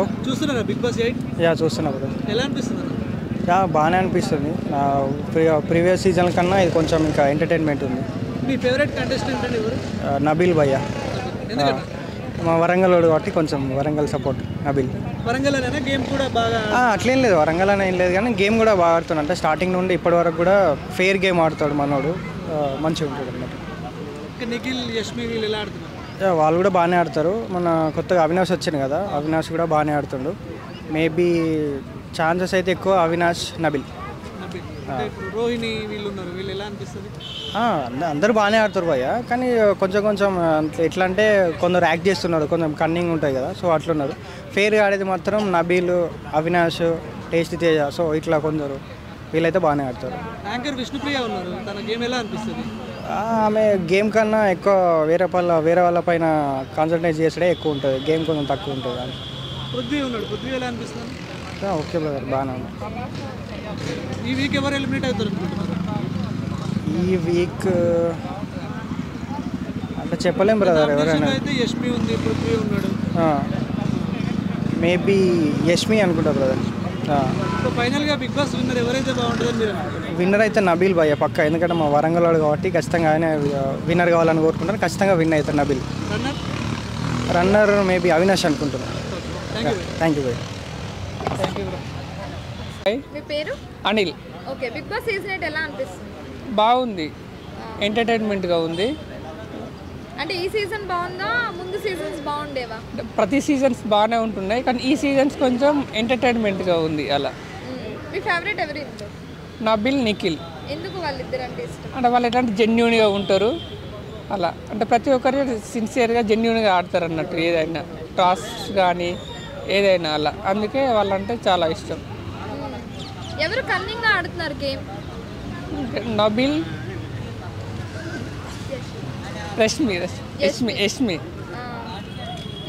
చూస్తున్నారా big boss 8? Yeah చూస్తున్నా bro. ఎలా అనిపిస్తుంది? యా బాగానే అనిపిస్తుంది. ప్రీవియస్ సీజన్ కన్నా ఇది కొంచెం ఇంకా ఎంటర్టైన్మెంట్ ఉంది. మీ ఫేవరెట్ కంటెస్టెంట్ అండి ఎవరు? నబీల్ భయ్య. ఎందుకంటే మా వరంగల్ వాడు కాబట్టి కొంచెం వరంగల్ సపోర్ట్ నబీల్. వరంగల్ అనేనా గేమ్ కూడా బాగా అట్లేం లేదు, వరంగల్ అని ఏం లేదు కానీ గేమ్ కూడా బాగా ఆడుతున్నాడు. అంటే స్టార్టింగ్ నుండి ఇప్పటి వరకు కూడా ఫెయిర్ గేమ్ ఆడుతాడు మనోడు, మంచిగా ఉంటాడు అన్నమాట. నిఖిల్ యష్మి వీళ్ళు ఎలా ఆడుతున్నారు? వాళ్ళు కూడా బాగానే ఆడతారు. మన కొత్తగా అవినాష్ వచ్చింది కదా, అవినాష్ కూడా బాగానే ఆడుతుండు. మేబీ ఛాన్సెస్ అయితే ఎక్కువ అవినాష్ నబిల్. అంటే ఇప్పుడు రోహిణి వీళ్ళు ఉన్నారు, వీళ్ళు ఎలా అనిపిస్తుంది? అందరూ బాగానే ఆడుతారు భయ్య, కానీ కొంచెం ఎట్లా అంటే కొందరు యాక్ట్ చేస్తున్నారు, కొంచెం కన్నింగ్ ఉంటాయి కదా, సో అట్లున్నారు. ఫెయిర్గా ఆడేది మాత్రం నబీల్, అవినాష్, టేస్టీ తేజ, సో ఇట్లా కొందరు వీళ్ళైతే బాగానే ఆడతారు. యాంకర్ విష్ణుప్రియ ఉన్నారు, తన గేమ్ ఎలా అనిపిస్తుంది? ఆమె గేమ్ కన్నా ఎక్కువ వేరే వాళ్ళ పైన కాన్సన్ట్రేట్ చేసడే ఎక్కువ ఉంటుంది, గేమ్ కొంచెం తక్కువ ఉంటుంది. అని పృథ్వీ ఉన్నాడు, పృథ్వీ ఎలా అనిపిస్తుంది? ఓకే బ్రదర్, బాగానే ఉంది. ఈ వీక్ ఎవరు ఎలిమినేట్ అవుతారు అనుకుంటున్నారు? ఈ వీక్ అంటే చెప్పలేం బ్రదర్, ఎవరైనా. అయితే యష్మి ఉంది, పృథ్వీ ఉన్నాడు. మేబీ యష్మి అనుకుంటా బ్రదర్. ఫైనల్గా బిగ్ బాస్ విన్నర్ ఎవరైతే బాగుంటుందని మీరు అనుకుంటున్నారు? విన్నర్ అయితే నబీల్ భయ్య పక్క, ఎందుకంటే మా వరంగల్ వాడు కాబట్టి ఖచ్చితంగా ఆయన విన్నర్ కావాలని కోరుకుంటాను. ఖచ్చితంగా విన్ అవుతాడు నబీల్. రన్నర్ మేబీ అవినాష్ అనుకుంటున్నాను. థ్యాంక్ యూ భయ్య. Thank you bro. మీ పేరు? Anil. Okay, Bigg Boss season 8 ఎలా అనిపిస్తుంది? బాగుంది, ఎంటర్టైన్మెంట్గా ఉంది. అంటే ఈ సీజన్ బాగుందా, ముందు సీజన్స్ బాగుండేవా? ప్రతి సీజన్స్ బాగానే ఉంటున్నాయి, కానీ ఈ సీజన్స్ కొంచెం ఎంటర్టైన్మెంట్గా ఉంది. అలా మీ ఫేవరెట్ ఎవరు ఇంట్లో? నబిల్, నిఖిల్. ఎందుకు వాళ్ళిద్దరు అంటే ఇష్టం? అంటే వాళ్ళు ఎట్లాంటి జెన్యున్గా ఉంటారు. అలా అంటే ప్రతి ఒక్కరు సిన్సియర్గా జెన్యున్గా ఆడతారు అన్నట్టు, ఏదైనా టాస్క్ కానీ ఏదైనా అలా, అందుకే వాళ్ళంటే చాలా ఇష్టం. ఎవరు కన్నింగ్గా ఆడుతున్నారు గేమ్? నబిల్, యష్మి.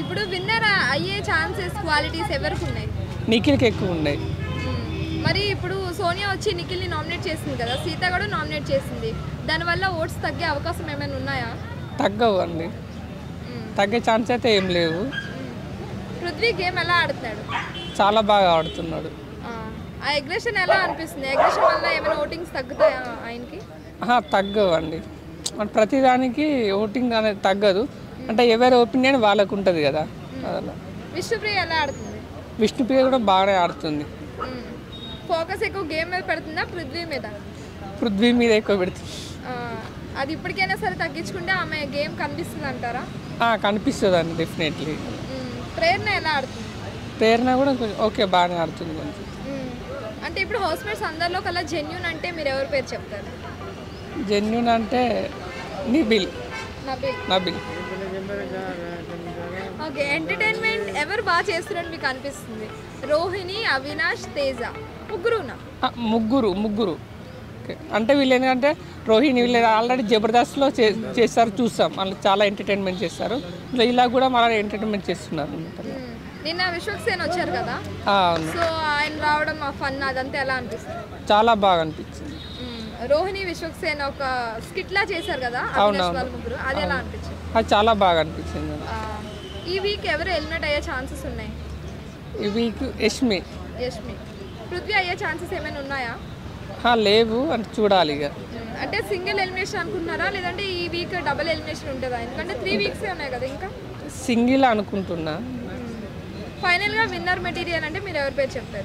ఇప్పుడు విన్నర్ అయ్యే ఛాన్సెస్, క్వాలిటీస్ ఎవరికి ఉన్నాయి? నిఖిల్కి ఎక్కువ ఉన్నాయి. మరి ఇప్పుడు సోనియా వచ్చి నిఖిల్ని నామినేట్ చేసింది కదా, సీత కూడా నామినేట్ చేసింది, దానివల్ల ఓట్స్ తగ్గే అవకాశం ఏమైనా ఉన్నాయా? తగ్గవు అండి, తగ్గే ఛాన్స్ అయితే ఏం లేవు. పృథ్వీ గేమ్ ఎలా ఆడుతున్నాడు? చాలా బాగా ఆడుతున్నాడు. ఆ అగ్రెషన్ ఎలా అనిపిస్తుంది? అగ్రెషన్ వల్ల ఏమైనా ఓటింగ్స్ తగ్గుతాయా ఆయనకి? తగ్గవు అండి, ప్రతిదానికి ఓటింగ్ అనేది తగ్గదు. అంటే ఎవరి ఒపీనియన్ వాళ్ళకు ఉంటుంది కదా. అలా విష్ణుప్రియ ఎలా ఆడుతుంది? విష్ణుప్రియ కూడా బాగానే ఆడుతుంది. ఫోకస్ ఎక్కువ గేమ్ మీద పెడుతుందా పృథ్వీ మీద? పృథ్వీ మీద ఎక్కువ పెడుతుంది. అది ఇప్పటికైనా సరే తగ్గించుకుంటే ఆమె గేమ్ కనిపిస్తుంది అంటారా? కనిపిస్తుంది అండి, డెఫినెట్లీ. ప్రేరణ ఎలా ఆడుతుంది? ప్రేరణ కూడా ఓకే, బాగానే ఆడుతుంది కొంచెం. అంటే ఇప్పుడు హౌస్మేట్స్ అందరిలో కల్లా జెన్యూన్ అంటే మీరు ఎవరి పేరు చెప్తారు? జెన్యూన్ అంటే నబిల్. ఓకే, ఎంటర్టైన్మెంట్ ఎవరు బాగా చేస్తున్నారని మీకు అనిపిస్తుంది? రోహిణి, అవినాష్, తేజ, ముగ్గురునా? ముగ్గురు ఓకే. అంటే వీళ్ళు ఏంటంటే రోహిణి వీళ్ళు ఆల్రెడీ జబర్దస్త్లో చేస్తారు, చూస్తాం. వాళ్ళు చాలా ఎంటర్టైన్మెంట్ చేస్తారు. ఇలా కూడా మళ్ళీ ఎంటర్టైన్మెంట్ చేస్తున్నారు. నిన్న విశ్వక్సేన్ వచ్చారు కదా, సో ఆయన రావడం ఆ ఫన్ అదంతా ఎలా అనిపిస్తుంది? చాలా బాగా అనిపించింది. రోహిణి, విశ్వక్సేన్ ఒక స్కిట్ లా చేశారు కదా, అవినాష్ ముగ్గురు, అది ఎలా అనిపించింది? అది చాలా బాగా అనిపించింది. ఈ వీక్ ఎవరు ఎలిమినేట్ అయ్యే ఛాన్సెస్ ఉన్నాయి? ఈ వీక్ యష్మి. పృథ్వీ అయ్యే ఛాన్సెస్ ఏమైనా ఉన్నాయా? లేవు అంటే చూడాలి ఇక. అంటే సింగిల్ ఎలిమినేషన్ అనుకుంటున్నారా, లేదంటే ఈ వీక్ డబుల్ ఎలిమినేషన్ ఉంటుందా? ఎందుకంటే 3 వీక్స్ ఉన్నాయి కదా ఇంకా. సింగిల్ అనుకుంటున్నా. ఫైనల్గా విన్నర్ మెటీరియల్ అంటే మీరు ఎవరి పేరు చెప్తారు?